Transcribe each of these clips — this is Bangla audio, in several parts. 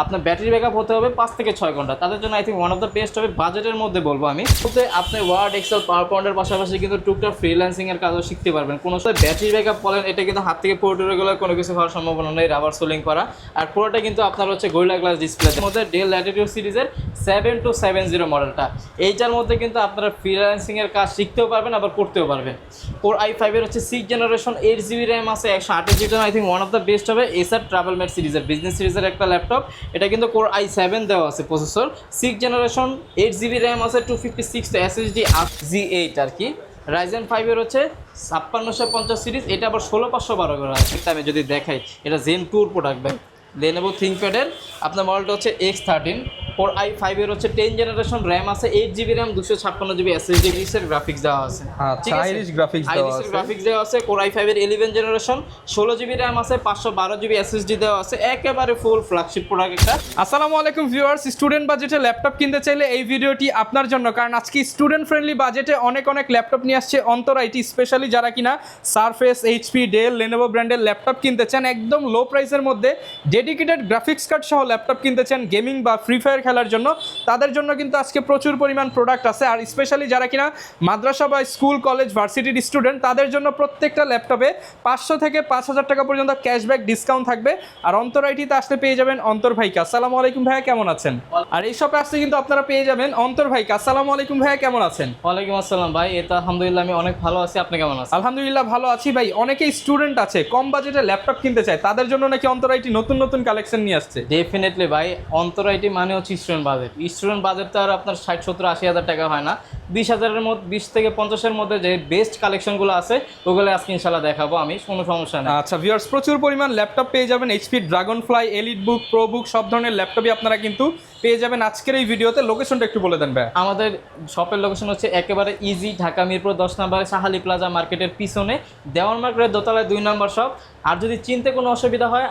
আপনার ব্যাটারি ব্যাকআপ হতে হবে 5 থেকে 6 ঘন্টা। তাদের জন্য I think one of the best হবে। বাজেটের মধ্যে বলবো আমি, আপনি ওয়ার্ড, এক্সেল, পাওয়ার পয়েন্টের পাশাপাশি কিন্তু টুকটাক ফ্রিল্যান্সিং এর কাজও শিখতে পারবেন। কোনো ব্যাটারি ব্যাকআপ বলেন, এটা কিন্তু হাত থেকে পোর্টরেগুলার কোনো কিছু হওয়ার সম্ভাবনা নেই, রাবার সোলিং করা। আর পুরোটা কিন্তু আপনার হচ্ছে গোরিলা গ্লাস ডিসপ্লের মধ্যে ডেল ল্যাটিটিউড সিরিজের 7270 মডেলটা। এইটার মধ্যে কিন্তু আপনারা ফ্রিল্যান্সিং এর কাজ শিখতেও পারবেন, আবার করতেও পারবেন। কোর i5 এর হচ্ছে 6 জেনারেশন, 8GB র্যাম আছে, 128GB। I think one of the best হবে। এসার ট্রাভেল মেট সিরিজের বিজনেস সিরিজের একটা ল্যাপটপ। এটা কিন্তু কোর i7 দেওয়া আছে প্রসেসর, 6 জেনারেশন, 8GB র্যাম আছে, 256 তো SSD G8 আর কি। রাইজেন 5 এর হচ্ছে 5650 সিরিজ। এটা আবার 16512 করে আছে। আমি যদি দেখাই, এটা জেন 2 প্রোডাক্ট ভাই। Lenovo ThinkPad-এর আপনার মডেলটা হচ্ছে X13। কোর i5 এর হচ্ছে 10 জেনারেশন, র্যাম আছে 8GB র্যাম, 256GB SSD, এর গ্রাফিক্স দেওয়া আছে। আচ্ছা, আইরিশ গ্রাফিক্স দেওয়া আছে। কোর i5 এর 11 জেনারেশন, 16GB র্যাম আছে, 512GB SSD দেওয়া আছে। একেবারে ফুল ফ্ল্যাগশিপ প্রোডাক্ট একটা। আসসালামু আলাইকুম ভিউয়ার্স, স্টুডেন্ট বাজেটে ল্যাপটপ কিনতে চাইলে এই ভিডিওটি আপনার জন্য, কারণ আজকে স্টুডেন্ট ফ্রেন্ডলি বাজেটে অনেক ল্যাপটপ নিয়ে আসছে অন্তর আইটি। স্পেশালি যারা কিনা সারফেস, এইচপি, ডেল, লেনোভো ব্র্যান্ডের ল্যাপটপ কিনতে চান একদম লো প্রাইসের মধ্যে, ডেডিকেটেড গ্রাফিক্স কার্ড সহ ল্যাপটপ কিনতে চান গেমিং বা ফ্রি ফায়ার খেলার জন্য, তাদের জন্য কিন্তু আজকে প্রচুর পরিমাণ প্রোডাক্ট আছে। আর স্পেশালি যারা কিনা মাদ্রাসা বা স্কুল, কলেজ, ভার্সিটির স্টুডেন্ট, তাদের জন্য প্রত্যেকটা ল্যাপটপে 500 থেকে 5000 টাকা পর্যন্ত ক্যাশব্যাক ডিসকাউন্ট থাকবে। আর অন্তর আইটিতে আসলে পেয়ে যাবেন অন্তর ভাইকে। আসসালামু আলাইকুম ভাইয়া, কেমন আছেন? আর এই শপে আসলে কিন্তু আপনারা পেয়ে যাবেন অন্তর ভাইকে। আসসালামু আলাইকুম ভাইয়া, কেমন আছেন? ওয়ালাইকুম আসসালাম ভাই। এটা আলহামদুলিল্লাহ আমি অনেক ভালো আছি। আপনি কেমন আছেন? আলহামদুলিল্লাহ ভালো আছি ভাই। অনেকেই স্টুডেন্ট আছে কম বাজেটে ল্যাপটপ কিনতে চায়, তাদের জন্য নাকি অন্তর আইটি নতুন কালেকশন নিয়ে আসছে। ডেফিনেটলি ভাই, অন্তর আইটি মানে হচ্ছে স্টুডেন্ট বাজেট। স্টুডেন্ট বাজেট তো আর আপনার 60, 70, 80 টাকা হয় না। 20,000-এর মধ্যে, 20 থেকে 50-এর মধ্যে যে বেস্ট কালেকশনগুলো আছে ওগুলো আজকে ইনশাল্লাহ দেখাবো আমি, কোনো সমস্যা নেই। আচ্ছা ভিউয়ার্স, প্রচুর পরিমাণ ল্যাপটপ পেয়ে যাবেন। এইচপি ড্রাগনফ্লাই, এলিট বুক, প্রো বুক সব ধরনের ল্যাপটপই আপনারা কিন্তু পেয়ে যাবেন আজকের এই ভিডিওতে। লোকেশনটা একটু বলে দেন ভাই। আমাদের শপের লোকেশন হচ্ছে একেবারে ইজি, ঢাকা মিরপুর 10 নম্বরে সাহালি প্লাজা মার্কেটের পিছনে, দেওয়ান মার্কেটের দোতলায় 2 নম্বর শপ। আর যদি চিনতে কোনো অসুবিধা হয়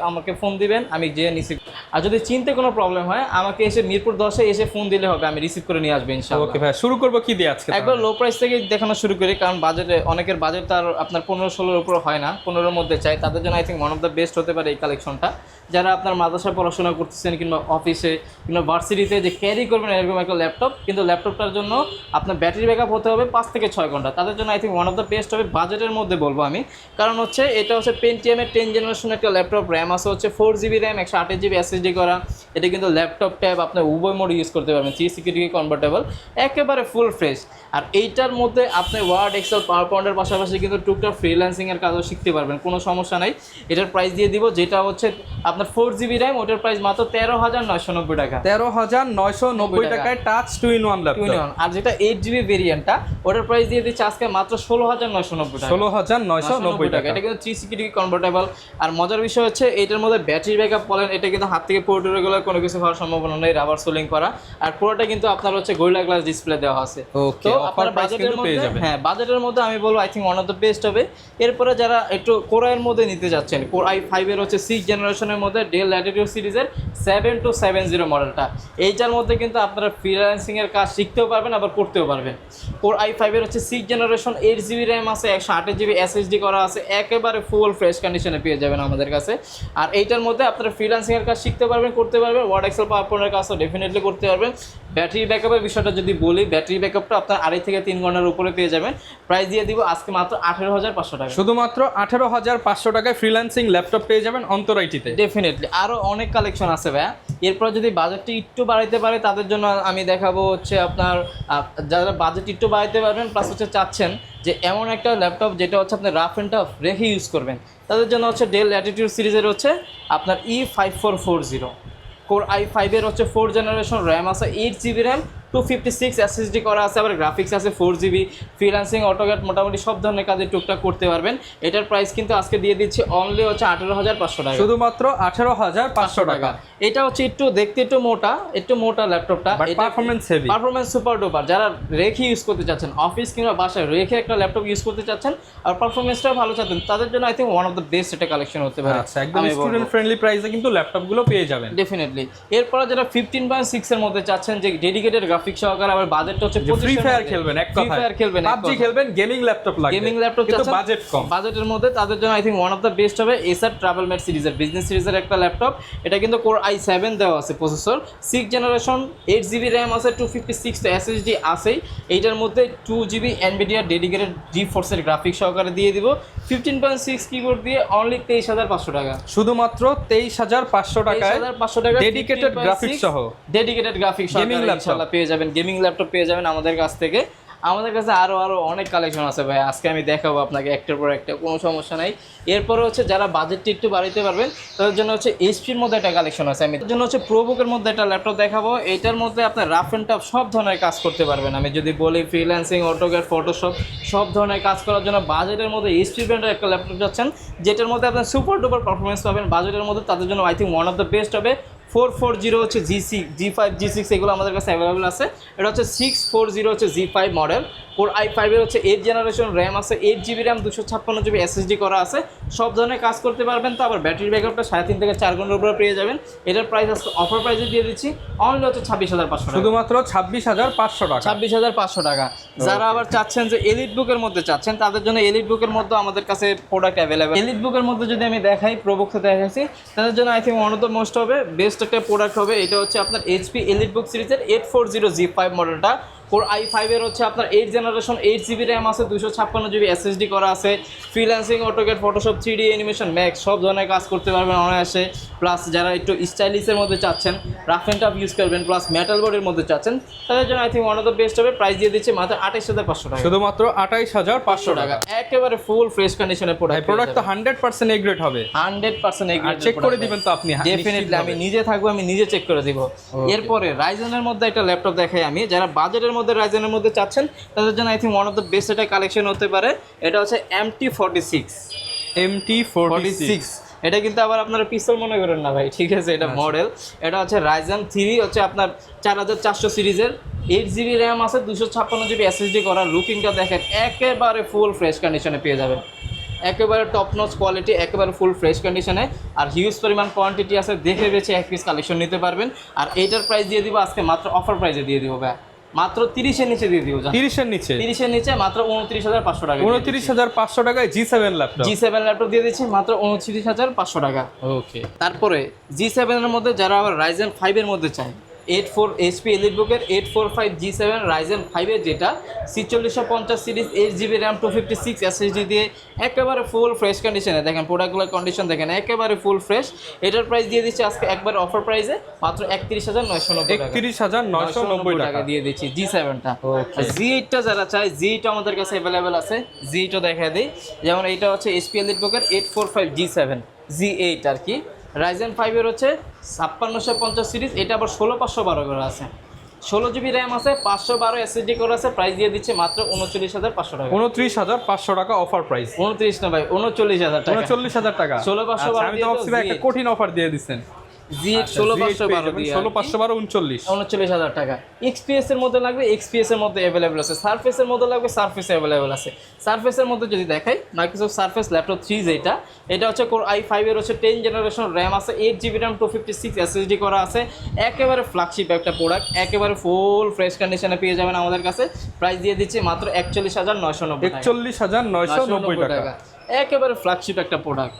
আমাকে ফোন দিবেন, আমি যেয়ে রিসিভ। আর যদি চিনতে কোনো প্রবলেম হয় আমাকে এসে মিরপুর 10-এ এসে ফোন দিলে হবে, আমি রিসিভ করে নিয়ে আসবো ইনশাআল্লাহ। ওকে ভাই, শুরু করবো কি দিয়ে আজকে? একবার লো প্রাইস থেকে দেখানো শুরু করি, কারণ বাজেটে অনেকের বাজেট তার আপনার 15-16-এর উপর হয় না, 15-এর মধ্যে চাই। তাদের জন্য I think one of the best হতে পারে এই কালেকশনটা। যারা আপনার মাদ্রাসায় পড়াশোনা করতেছেন কিংবা অফিসে কিংবা ভার্সিটিতে যে ক্যারি করবেন এরকম একটা ল্যাপটপ, কিন্তু ল্যাপটপটার জন্য আপনার ব্যাটারি ব্যাকআপ হতে হবে 5 থেকে 6 ঘন্টা। তাদের জন্য I think one of the best হবে। বাজেটের মধ্যে বলবো আমি, কারণ হচ্ছে এটা হচ্ছে পেন্টিয়ামের 10 জেনারেশন একটা ল্যাপটপ, র্যাম আছে হচ্ছে 4GB র্যাম, 128GB SSD করা। এটা কিন্তু ল্যাপটপ ট্যাব আপনার উভয় মোড ইউজ করতে পারবেন, 3 সিকিউরিটি কনভার্টেবল, একেবারে ফুল ফ্রেশ। আর এইটার মধ্যে আপনি ওয়ার্ড, এক্সেল, পাওয়ার পয়েন্টের পাশাপাশি কিন্তু টুকটাক ফ্রিল্যান্সিং এর কাজও শিখতে পারবেন, কোনো সমস্যা নাই। এটার প্রাইস দিয়ে দিব, যেটা হচ্ছে আপনার 4GB র্যাম, ওটার প্রাইস মাত্র 13,990 টাকা। 13,990 টাকায় টাচ 2-in-1 ল্যাপটপ। আর যেটা 8GB ভেরিয়েন্টটা, ওটার প্রাইস দিয়ে দিচ্ছে আজকে মাত্র 16,990 টাকা। 16,990 টাকা। এটা কিন্তু 3 সিকিউরিটি কনভার্টেবল। আর মজার বিষয় হচ্ছে এটার মধ্যে ব্যাটারি ব্যাকআপ বলেন, এটা কিন্তু হাত থেকে পোর্টরেগুলার কোনো কিছু হওয়ার সম্ভাবনা নেই, রাবার সোলিং করা। আর পুরোটা কিন্তু আপনার হচ্ছে গোরিলা গ্লাস ডিসপ্লে দেওয়া আছে। তো আপনার বাজেটের মধ্যে, হ্যাঁ বাজেটের মধ্যে আমি বলবো I think one of the best হবে। এরপরে যারা একটু কোরের মধ্যে নিতে যাচ্ছেন, কোর i5 এর হচ্ছে 6 জেনারেশনের মধ্যে ডেল ল্যাটিটিউড সিরিজের 7270 মডেলটা। এইটার মধ্যে কিন্তু আপনারা ফ্রিল্যান্সিং এর কাজ শিখতেও পারবেন, আবার করতেও পারবেন। কোর i5 এর হচ্ছে 6 জেনারেশন, 8GB র্যাম আছে, 128GB SSD করা আছে, একেবারে ফুল ফ্রেশ কন্ডিশনে পেয়ে যাবেন আমাদের কাছে। আর এইটার মধ্যে আপনারা ফ্রিল্যান্সিং এর কাজ শিখতে পারবেন, করতে পারবেন, ওয়ার্ড, এক্সেল, পাওয়ার পয়েন্টের কাজও ডেফিনেটলি করতে পারবেন। ব্যাটারি ব্যাকআপের বিষয়টা যদি বলি, ব্যাটারি ব্যাকআপটা আপনার 2.5 থেকে 3 ঘন্টার উপরে পেয়ে যাবেন। প্রাইস দিয়ে দিব আজকে মাত্র 18,500 টাকা। শুধুমাত্র 18,500 টাকায় ফ্রিল্যান্সিং ল্যাপটপ পেয়ে যাবেন অন্তর আইটিতে। ডেফিনেটলি আরও অনেক কালেকশন আছে ভাইয়া। এরপর যদি বাজেটটা একটু বাড়াইতে পারে তাদের জন্য আমি দেখাবো হচ্ছে আপনার যারা বাজেট একটু বাড়াইতে পারবেন, প্লাস হচ্ছে চাচ্ছেন যে এমন একটা ল্যাপটপ যেটা হচ্ছে আপনি রাফ অ্যান্ড টাফ রেখে ইউজ করবেন, তাদের জন্য হচ্ছে ডেল ল্যাটিটিউড সিরিজের হচ্ছে আপনার E5440। কোর i5 এর হচ্ছে 4 জেনারেশন, র্যাম আছে 8GB র্যাম, 256 SSD করা আছে, আবার গ্রাফিক্স আছে 4GB। ফ্রিল্যান্সিং, অটোক্যাড মোটামুটি সব ধরনের কাজে টুকটাক করতে পারবেন। এটার প্রাইস কিন্তু আজকে দিয়ে দিচ্ছি অনলি হচ্ছে 18,500 টাকা। শুধুমাত্র 18,500 টাকা। এটা হচ্ছে দেখতে একটু মোটা ল্যাপটপটা, পারফরমেন্স সুপার ডুপার। যারা রেখে ইউজ করতে চাচ্ছেন, অফিস কিংবা বাসায় রেখে একটা ল্যাপটপ ইউজ করতে চাচ্ছেন আর পারফরমেন্সটাও ভালো চাচ্ছেন, তাদের জন্য I think one of the best এটা কালেকশন হতে পারে। আচ্ছা, একদম স্টুডেন্ট ফ্রেন্ডলি প্রাইসে কিন্তু ল্যাপটপগুলো পেয়ে যাবেন ডেফিনেটলি। এরপর যারা 15.6 এর মধ্যে চাচ্ছেন যে ডেডিকেটেড গ্রাফিক সহকারে, আবার বাজেটটা হচ্ছে ফ্রি ফায়ার খেলবেন, এক ফ্রি কথায় ফায়ার খেলবেন, PUBG খেলবেন, গেমিং ল্যাপটপ লাগবে, গেমিং ল্যাপটপ কিন্তু চাচ্ছেন বাজেট কম, বাজেটের মধ্যে তাদের জন্য I think one of the best হবে এসার ট্রাভেল ম্যাট সিরিজের বিজনেস সিরিজের একটা ল্যাপটপ। এটা কিন্তু কোর i7 দেওয়া আছে প্রসেসর, 6 জেনারেশন, 8GB র্যাম আছে, 256 SSD আছেই। এইটার মধ্যে 2GB NVIDIA ডেডিকেটেড GeForce-এর গ্রাফিক সহকারে দিয়ে দিব, 15.6 কিবোর্ড দিয়ে অনলি 23,500 টাকা, শুধুমাত্র 23,500 টাকায় 23,500 টাকা ডেডিকেটেড গ্রাফিক্স সহ, ডেডিকেটেড গ্রাফিক্স সহ Gaming laptop। ইনশাআল্লাহ পেয়ে যাবেন, গেমিং ল্যাপটপ পেয়ে যাবেন আমাদের কাছ থেকে। আমাদের কাছে আরো অনেক কালেকশন আছে ভাই, আজকে আমি দেখাবো আপনাকে একটার পর একটা, কোনো সমস্যা নাই। এরপরে হচ্ছে যারা বাজেটটা একটু বাড়াইতে পারবেন তাদের জন্য হচ্ছে এইচপির মধ্যে একটা কালেকশন আছে, আমি তার জন্য হচ্ছে প্রোবুকের মধ্যে একটা ল্যাপটপ দেখাবো। এটার মধ্যে আপনার রাফ অ্যান্ড টাফ সব ধরনের কাজ করতে পারবেন। আমি যদি বলি ফ্রিল্যান্সিং, অটোক্যাড, ফটোশপ সব ধরনের কাজ করার জন্য বাজেটের মধ্যে এইচপি ব্র্যান্ডের একটা ল্যাপটপ যাচ্ছেন, যেটার মধ্যে আপনার সুপার ডুপার পারফরমেন্স পাবেন বাজেটের মধ্যে। তাদের জন্য I think one of the best হবে 440 হচ্ছে G5 G6 এগুলো আমাদের কাছে অ্যাভেলেবল আছে। এটা হচ্ছে 640 হচ্ছে G5 মডেল, ওর i5 এর হচ্ছে 8 জেনারেশন র্যাম আছে, 8GB র্যাম, 256GB SSD করা আছে, সব ধরনের কাজ করতে পারবেন। তো আবার ব্যাটারি ব্যাকআপটা 3.5 থেকে 4 ঘন্টার উপরে পেয়ে যাবেন। এটার প্রাইস আজকে অফার প্রাইসে দিয়ে দিচ্ছি অনলি হচ্ছে 26,500 টাকা, শুধুমাত্র 26,500 টাকা, 26,500 টাকা। যারা আবার চাচ্ছেন যে এলিট বুকের মধ্যে চাচ্ছেন তাদের জন্য এলিট বুকের মধ্যে আমাদের কাছে প্রোডাক্ট অ্যাভেলেবেল। এলিট বুকের মধ্যে যদি আমি দেখাই, প্রোবুকসে দেখাইছি, তাদের জন্য I think one of the most হবে বেস্ট একটা প্রোডাক্ট হবে। এটা হচ্ছে আপনার এইচপি এলিট বুক সিরিজের 840 G5 মডেলটা, কোর i5 এর হচ্ছে আপনার 8 জেনারেশন, 8GB র্যাম আছে, 256GB SSD করা আছে, freelancing, AutoCAD, Photoshop, 3D animation, max সব ধরনের কাজ করতে পারবেন অনায়াসে। প্লাস যারা একটু স্টাইলিশের মধ্যে চাচ্ছেন, রাফ অ্যান্ড টাফ ইউজ করবেন, প্লাস মেটাল বডির মধ্যে চাচ্ছেন, তাদের জন্য I think one of the best হবে। প্রাইস দিয়ে দিচ্ছে মাত্র 28,500 টাকা, শুধুমাত্র 28,500 টাকা। একেবারে ফুল ফ্রেশ কন্ডিশনের প্রোডাক্ট। প্রোডাক্ট তো 100% এ গ্রেড হবে, 100% আর চেক করে দিবেন তো আপনি? ডেফিনেটলি আমি নিজে থাকবো, আমি নিজে চেক করে দিব। এরপরে রাইজেনের মধ্যে একটা ল্যাপটপ দেখাই আমি, যারা বাজেটের মধ্যে রাইজেনের মধ্যে চাচ্ছেন তাদের জন্য I think one of the best একটা কালেকশন হতে পারে। এটা হচ্ছে MT46। এটা কিন্তু আবার আপনারা পিস্তল মনে করেন না ভাই, ঠিক আছে, এটা মডেল। এটা হচ্ছে রাইজেন 3 হচ্ছে আপনার 4400 সিরিজের, 8GB র্যাম আছে, 256GB SSD করা। লুকিংটা দেখেন একেবারে ফুল ফ্রেশ কন্ডিশনে পেয়ে যাবেন, একেবারে টপ নচ কোয়ালিটি, একেবারে ফুল ফ্রেশ কন্ডিশনে, আর হিউজ পরিমাণ কোয়ান্টিটি আছে, দেখে বেছে এক পিস কালেকশন নিতে পারবেন। আর এইটার প্রাইস দিয়ে দিব আজকে মাত্র অফার প্রাইসে দিয়ে দিব ভাই, মাত্র 30-এর নিচে দিয়ে দিব। 30-এর নিচে? 30-এর নিচে মাত্র 29,500 টাকা, 29,500 টাকায় G7 ল্যাপটপ। G7 ল্যাপটপ দিয়ে দিচ্ছি মাত্র 29,500 টাকা। ওকে, তারপরে G7 এর মধ্যে যারা আবার রাইজেন 5 এর মধ্যে চায়, 84 HP এলিটবুকের 845 G7 রাইজেন 5 এর যেটা 4650 সিরিজ, 8GB র্যাম, 256 SSD দিয়ে একেবারে ফুল ফ্রেশ কন্ডিশনে। দেখেন প্রোডাক্টগুলোর কন্ডিশন দেখেন একেবারে ফুল ফ্রেশ। এটার প্রাইস দিয়ে দিচ্ছি আজকে একবার অফার প্রাইসে মাত্র 31,990 টাকা, 31,990 টাকা দিয়ে দিচ্ছি G7টা। G8টা যারা চায়, G8 আমাদের কাছে অ্যাভেলেবেল আছে, G8ও দেখা দিই। যেমন এইটা হচ্ছে HP এলিটবুকের 845 G7 G8 আর কি, রাইজেন 5 এর হচ্ছে 5650 সিরিজ। এটা আবার 16512 করে আছে, 16GB র্যাম আছে, 512 SSD করে আছে। প্রাইস দিয়ে দিচ্ছে মাত্র 39,500 টাকা, 29,500 টাকা অফার প্রাইস। 29 না ভাই, 39,000 টাকা, 39,000 টাকা। 16,512 আমি তো ভাবছি ভাই একটা কঠিন অফার দিয়ে দিচ্ছেন। G8 16,512 দিয়ে 16,512 39,000 টাকা। XPS এর মধ্যে লাগবে, XPS এর মধ্যে অ্যাভেলেবল আছে। সারফেস এর মধ্যে লাগবে, সারফেস অ্যাভেলেবল আছে। সারফেস এর মধ্যে যদি দেখাই, মাইক্রোসফট সারফেস ল্যাপটপ 3 যেটা, এটা হচ্ছে কোর i5 এর হচ্ছে 10 জেনারেশন র্যাম আছে, 8GB র্যাম, 256 SSD করা আছে, একেবারে ফ্ল্যাগশিপ একটা প্রোডাক্ট, একেবারে ফুল ফ্রেশ কন্ডিশনে পেয়ে যাবেন আমাদের কাছে। প্রাইস দিয়ে দিচ্ছি মাত্র 41,990 টাকা, 41,990 টাকা, একেবারে ফ্ল্যাগশিপ একটা প্রোডাক্ট।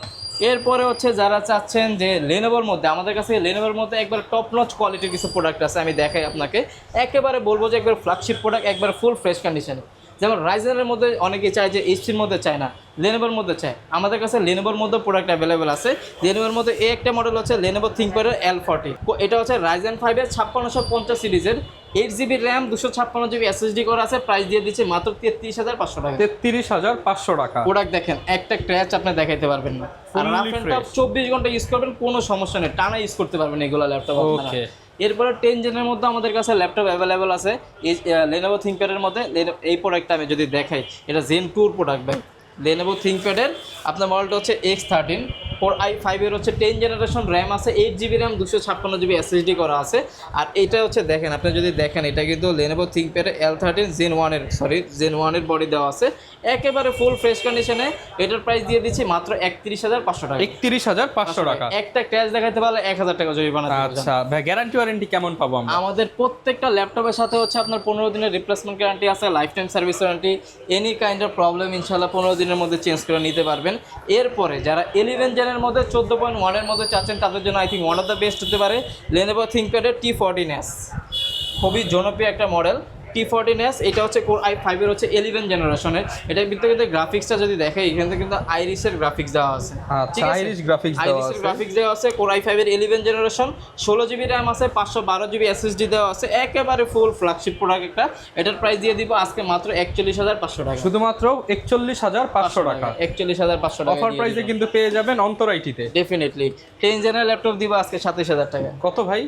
এরপরে হচ্ছে যারা চাচ্ছেন যে লেনোভোর মধ্যে, আমাদের কাছে লেনোভোর মধ্যে একবার টপ নচ কোয়ালিটির কিছু প্রোডাক্ট আছে, আমি দেখাই আপনাকে। একেবারে বলবো যে একবার ফ্ল্যাগশিপ প্রোডাক্ট, একবার ফুল ফ্রেশ কন্ডিশনে। যেমন রাইজেনের মধ্যে অনেকেই চায় যে এইচপির মধ্যে চায় না, লেনোভোর মধ্যে চায়, আমাদের কাছে লেনোভোর মধ্যে প্রোডাক্ট অ্যাভেলেবেল আছে। লেনোভোর মধ্যে এই একটা মডেল হচ্ছে লেনোভো থিংকপ্যাডের L40, এটা হচ্ছে রাইজেন 5 এর 5650 সিরিজের, 8GB র্যাম, 256GB SSD করা আছে। প্রাইস দিয়ে দিচ্ছে মাত্র 33,500 টাকা, 33,500 টাকা। প্রোডাক্ট দেখেন একটা ক্র্যাচ আপনি দেখাইতে পারবেন না, আর রাফ এন্ড টাফ 24 ঘন্টা ইউজ করবেন, কোনো সমস্যা নেই, টানা ইউজ করতে পারবেন এগুলো ল্যাপটপ আপনারা। এরপরে 10 জেনের মধ্যে আমাদের কাছে ল্যাপটপ অ্যাভেলেবেল আছে লেনোভো থিংকপ্যাডের মধ্যে। এই প্রোডাক্টটা আমি যদি দেখাই, এটা Zen 2 প্রোডাক্ট ভাই, লেনোভো থিংকপ্যাডের আপনার মডেলটা হচ্ছে X13, Core i5 এর হচ্ছে 10 জেনারেশন র্যাম আছে, 8GB র্যাম, 256GB SSD করা আছে। আর এটা হচ্ছে দেখেন, আপনি যদি দেখেন এটা কিন্তু Lenovo ThinkPad L13 Gen 1 এর বডি দেওয়া আছে, একেবারে ফুল ফ্রেশ কন্ডিশনে। এটার প্রাইস দিয়ে দিচ্ছি মাত্র 31,500 টাকা। 31,500 টাকা। একটা ক্র্যাশ দেখাতে পারলে 1000 টাকা জরিমানা দিতে হবে। আচ্ছা ভাই, গ্যারান্টি ওয়ারেন্টি কেমন পাবো আমরা? আমাদের প্রত্যেকটা ল্যাপটপের সাথে হচ্ছে আপনার 15 দিনের রিপ্লেসমেন্ট গ্যারান্টি আছে, life time service warranty. Any kind of problem ইনশাআল্লাহ 15 দিনের মধ্যে চেঞ্জ করে নিতে পারবেন। এরপরে যারা 11 জেনের মধ্যে 14.1 এর মধ্যে চাচ্ছেন তাদের জন্য I think one of the best হতে পারে Lenovo ThinkPad এর T14s। খুবই জনপ্রিয় একটা মডেল T14s। এটা হচ্ছে Core i5 এর হচ্ছে 11 জেনারেশনের। এটার ভিতরে গ্রাফিক্সটা যদি দেখে, এখানে কিন্তু আইরিসের গ্রাফিক্স দেওয়া আছে। আচ্ছা, আইরিস গ্রাফিক্স দেওয়া আছে। আইরিসের গ্রাফিক্স দেওয়া আছে। Core i5 এর 11 জেনারেশন, 16GB RAM আছে, 512GB SSD দেওয়া আছে, একেবারে ফুল ফ্ল্যাগশিপ প্রোডাক্ট একটা। এটার প্রাইস দিয়ে দিব আজকে মাত্র 41,500 টাকা। শুধুমাত্র 41,500 টাকা। 41,500 টাকা অফার প্রাইসে কিন্তু পেয়ে যাবেন অন্তর আইটিতে। ডেফিনেটলি 10 জেনারেল ল্যাপটপ দিব আজকে 27,000 টাকা। কত ভাই?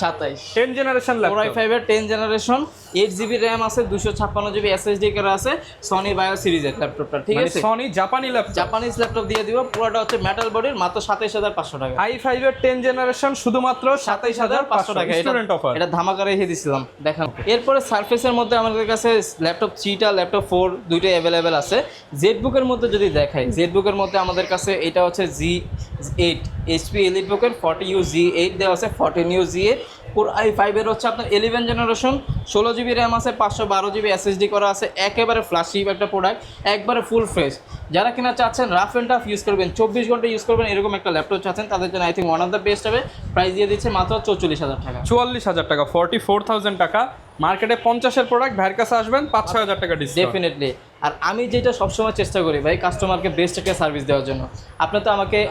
27। 10 জেনারেশন Core ল্যাপটপ, i5 এর 10 জেনারেশন, 8GB RAM আছে, 256GB SSD করা আছে, সনি বায়ো সিরিজের ল্যাপটপটা, ঠিক মানে আছে? সনি জাপানি ল্যাপটপ, জাপানিজ ল্যাপটপ দিয়ে দিব। পুরোটা হচ্ছে মেটাল বডির, মাত্র 27,500 টাকা। i5 এর 10 জেনারেশন শুধুমাত্র 27,500 টাকা। Student offer. এটা ধামাকা রেখে দিছিলাম, দেখেন। এরপরে সারফেসের মধ্যে আমাদের কাছে ল্যাপটপ 3টা, ল্যাপটপ 4 দুইটাই অ্যাভেলেবেল আছে। জেটবুকের মধ্যে যদি দেখাই, জেটবুকের মধ্যে আমাদের কাছে এটা হচ্ছে G8 HP এলিটবুকের 40U G8 দেওয়া আছে, 14U G8। Core i5 এর হচ্ছে আপনার 11 জেনারেশন, 16GB RAM আছে, 512GB SSD করা আছে, একেবারে ফ্ল্যাশি একটা প্রোডাক্ট, একবারে ফুল ফ্রেশ। যারা কিনা চাচ্ছেন রাফ অ্যান্ড টাফ ইউজ করবেন, 24 ঘন্টা ইউজ করবেন, এরকম একটা ল্যাপটপ চাচ্ছেন, তাদের জন্য I think one of the best হবে। প্রাইস দিয়ে দিচ্ছে মাত্র 44,000 টাকা। 44,000 টাকা, 44,000 টাকা। মার্কেটে 50-এর প্রোডাক্ট, ভাইয়ের কাছে আসবেন 5-6,000 টাকা ডিসকাউন্ট। ডেফিনেটলি। আর আমি যেটা সবসময় চেষ্টা করি ভাই, কাস্টমারকে বেস্ট একটা সার্ভিস দেওয়ার জন্য। আপনি তো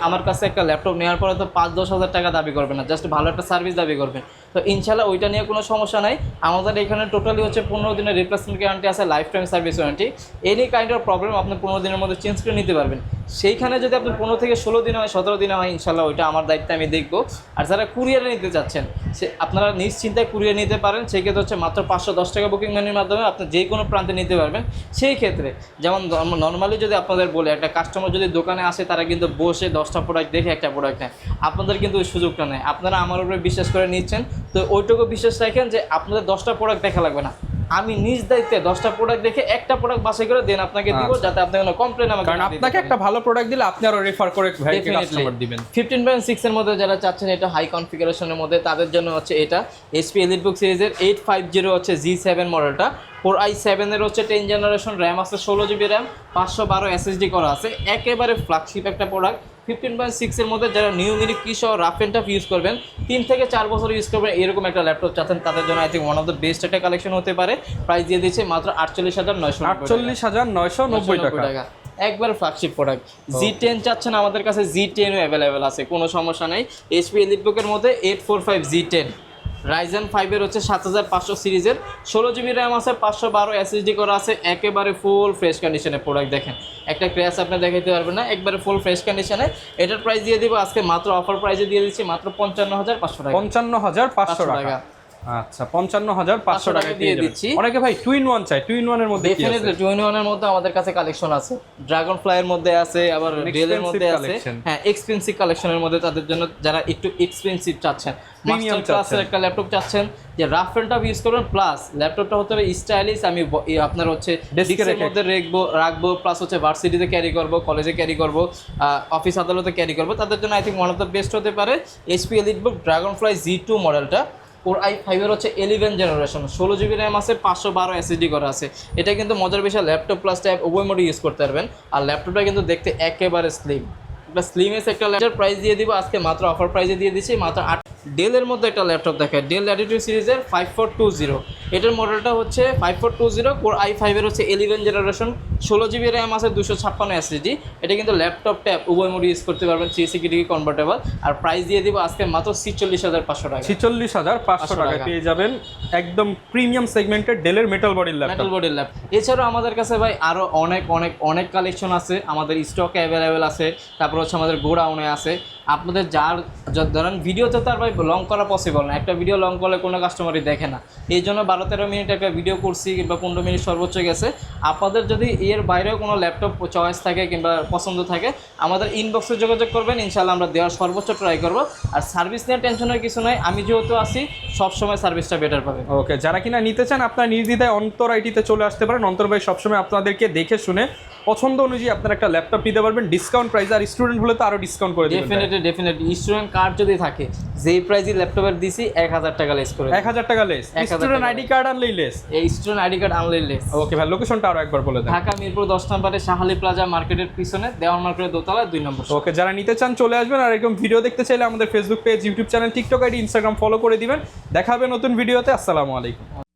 আমার কাছে একটা ল্যাপটপ নেওয়ার পরে তো 5-10 হাজার টাকা দাবি করবেন না, জাস্ট ভালো একটা সার্ভিস দাবি করবেন। তো ইনশাল্লাহ ওইটা নিয়ে কোনো সমস্যা নাই। আমাদের এখানে টোটালি হচ্ছে 15 দিনের রিপ্লেসমেন্ট গ্যারান্টি আছে, life time service warranty. Any kind of problem আপনি 15 দিনের মধ্যে চেঞ্জ করে নিতে পারবেন। সেইখানে যদি আপনি 15 থেকে 16 দিনে হয়, 17 দিনে হয়, ইনশাল্লাহ ওইটা আমার দায়িত্বে আমি দেখব। আর যারা কুরিয়ারে নিতে চাচ্ছেন, সে আপনারা নিশ্চিন্তায় কুরিয়ার নিতে পারেন। সেই ক্ষেত্রে হচ্ছে মাত্র 510 টাকা বুকিং মানির মাধ্যমে আপনি যে কোনো প্রান্তে নিতে পারবেন। সেই ক্ষেত্রে যেমন নর্মালি যদি আপনাদের বলে, একটা কাস্টমার যদি দোকানে আসে, তারা কিন্তু বসে 10টা প্রোডাক্ট দেখে একটা প্রোডাক্ট নেয়। আপনাদের কিন্তু ওই সুযোগটা নেই। আপনারা আমার উপরে বিশ্বাস করে নিচ্ছেন, তো ওইটুকু বিশ্বাস রাখেন যে আপনাদের 10টা প্রোডাক্ট দেখা লাগবে না। আমি নিজ দায়িত্বে 10টা প্রোডাক্ট দেখে একটা প্রোডাক্ট বাছাই করে দেন আপনাকে দিব, যাতে আপনি কোনো কমপ্লেন আমাকে কারণ আপনাকে একটা ভালো প্রোডাক্ট দিলে আপনি আরো রেফার করে ভাইকে কাস্টমার দিবেন। 15.6 এর মধ্যে যারা চাচ্ছেন এটা হাই কনফিগারেশনের মধ্যে, তাদের জন্য হচ্ছে এটা HP এলিটবুক সিরিজের 850 হচ্ছে G7 মডেলটা। Core i7 এর হচ্ছে 10 জেনারেশন, র্যাম আছে 16GB র্যাম, 512 SSD করা আছে, একেবারে ফ্ল্যাগশিপ একটা প্রোডাক্ট। 15.6 এর মধ্যে যারা নিউমেরিক কি সহ রাফ অ্যান্ড টাফ ইউজ করবেন, 3 থেকে 4 বছর ইউজ করবেন, এরকম একটা ল্যাপটপ চাচ্ছেন, তাদের জন্য I think one of the best একটা কালেকশন হতে পারে। প্রাইস দিয়ে দিচ্ছে মাত্র 48,990 টাকা। একবার ফ্ল্যাগশিপ প্রোডাক্ট। G10 চাচ্ছেন, আমাদের কাছে G10 অ্যাভেলেবেল আছে, কোনো সমস্যা নাই। HP এলিটবুকের মধ্যে 845 G10, Ryzen 5 এর হচ্ছে 7500 সিরিজের, 16GB র্যাম আছে, 512 SSD করা আছে, একেবারে ফুল ফ্রেশ কন্ডিশনে প্রোডাক্ট। দেখেন একটা ক্র্যাশ আপনি দেখাইতে পারবেন না, একবারে ফুল ফ্রেশ কন্ডিশনে। এটার প্রাইস দিয়ে দিব আজকে মাত্র অফার প্রাইসে দিয়ে দিচ্ছি মাত্র 55,500 টাকা। 55,500 টাকা। আচ্ছা, 55,500 টাকা দিয়ে দিচ্ছি। অনেকে ভাই 2-in-1 চাই, 2-in-1 এর মধ্যে কি আছে? ডেফিনেটলি 2-in-1 এর মধ্যে আমাদের কাছে কালেকশন আছে, ড্রাগন ফ্লাই এর মধ্যে আছে, আবার ডেলের মধ্যে আছে। হ্যাঁ, এক্সপেন্সিভ কালেকশনের মধ্যে তাদের জন্য, যারা একটু এক্সপেন্সিভ চাচ্ছেন, মাস্টার ক্লাসের একটা ল্যাপটপ চাচ্ছেন, যে রাফ অ্যান্ড টাফ ইউজ করবেন, প্লাস ল্যাপটপটা হতে হবে স্টাইলিশ। আমি আপনার হচ্ছে ডেস্কের মধ্যে রাখবো, প্লাস হচ্ছে ভার্সিটিতে ক্যারি করবো, কলেজে ক্যারি করবো, অফিস আদালতে ক্যারি করবো, তাদের জন্য I think one of the best হতে পারে HP EliteBook dragon fly G2 মডেলটা। Core i5 এর হচ্ছে 11 জেনারেশন, 16GB র্যাম আছে, 512 SSD করা আছে। এটা কিন্তু মজার বিষয়, ল্যাপটপ প্লাস ট্যাব উভয় মোডে ইউজ করতে পারবেন। আর ল্যাপটপটা কিন্তু দেখতে একেবারে স্লিম, একটা স্লিমেস একটা ল্যাপটপ। প্রাইস দিয়ে দিব আজকে মাত্র অফার প্রাইসে দিয়ে দিচ্ছি মাত্র 8। ডেলের মধ্যে একটা ল্যাপটপ দেখায়, ডেল ল্যাটিটিউড সিরিজের 5420, এটার মডেলটা হচ্ছে 5420। Core i5 এর হচ্ছে 11 জেনারেশন, 16GB র্যাম আছে, 256 SSD। এটা কিন্তু ল্যাপটপ ট্যাব উভয় মোডে ইউজ করতে পারবেন, 360 ডিগ্রি কনভার্টেবল। আর প্রাইস দিয়ে দিব আজকে মাত্র 46,500 টাকা। 46,500 টাকায় পেয়ে যাবেন একদম প্রিমিয়াম সেগমেন্টের ডেলের মেটাল বডির ল্যাপটপ। এছাড়াও আমাদের কাছে ভাই আরো অনেক কালেকশন আছে, আমাদের স্টকে অ্যাভেলেবেল আছে। তারপর হচ্ছে আমাদের গোডাউনে আছে। আপনাদের ধরেন ভিডিওতে তো আর ভাই লং করা পসিবল না, একটা ভিডিও লং করলে কোনো কাস্টমারই দেখে না, এই জন্য 12-13 মিনিট একটা ভিডিও করছি কিংবা 15 মিনিট সর্বোচ্চ গেছে। আপনাদের যদি এর বাইরেও কোনো ল্যাপটপ চয়েস থাকে কিংবা পছন্দ থাকে আমাদের ইনবক্সে যোগাযোগ করবেন, ইনশাআল্লাহ আমরা দেওয়ার সর্বোচ্চ ট্রাই করবো। আর সার্ভিস নিয়ে টেনশনের কিছু নয়, আমি যেহেতু আছি সবসময় সার্ভিসটা বেটার পাবেন। ওকে, যারা কিনা নিতে চান আপনারা নির্দ্বিধায় অন্তর আইটিতে চলে আসতে পারেন। অন্তর ভাই সবসময় আপনাদেরকে দেখে শুনে পছন্দ অনুযায়ী আপনারা একটা ল্যাপটপ নিতে পারবেন ডিসকাউন্ট প্রাইস, আর স্টুডেন্ট হলে তো আরো ডিসকাউন্ট করে দিবেন। ডেফিনেটলি স্টুডেন্ট কার্ড যদি থাকে, যেই প্রাইসে ল্যাপটপের দিছি 1000 টাকা লেস করে 1000 টাকা লেস, স্টুডেন্ট আইডি কার্ড আনলেই লেস, এই স্টুডেন্ট আইডি কার্ড আনলেই লেস। ওকে ভাই, লোকেশনটা আরো একবার বলে দেন। ঢাকা মিরপুর 10 নম্বরে শাহালি প্লাজা মার্কেটের পিছনে দেওয়ান মার্কেটের দোতলায় 2 নম্বর। ওকে, যারা নিতে চান চলে আসবেন, আর এরকম ভিডিও দেখতে চাইলে আমাদের Facebook page, YouTube channel, TikTok ID, Instagram follow করে দিবেন। দেখা হবে নতুন ভিডিওতে। আসসালামু আলাইকুম।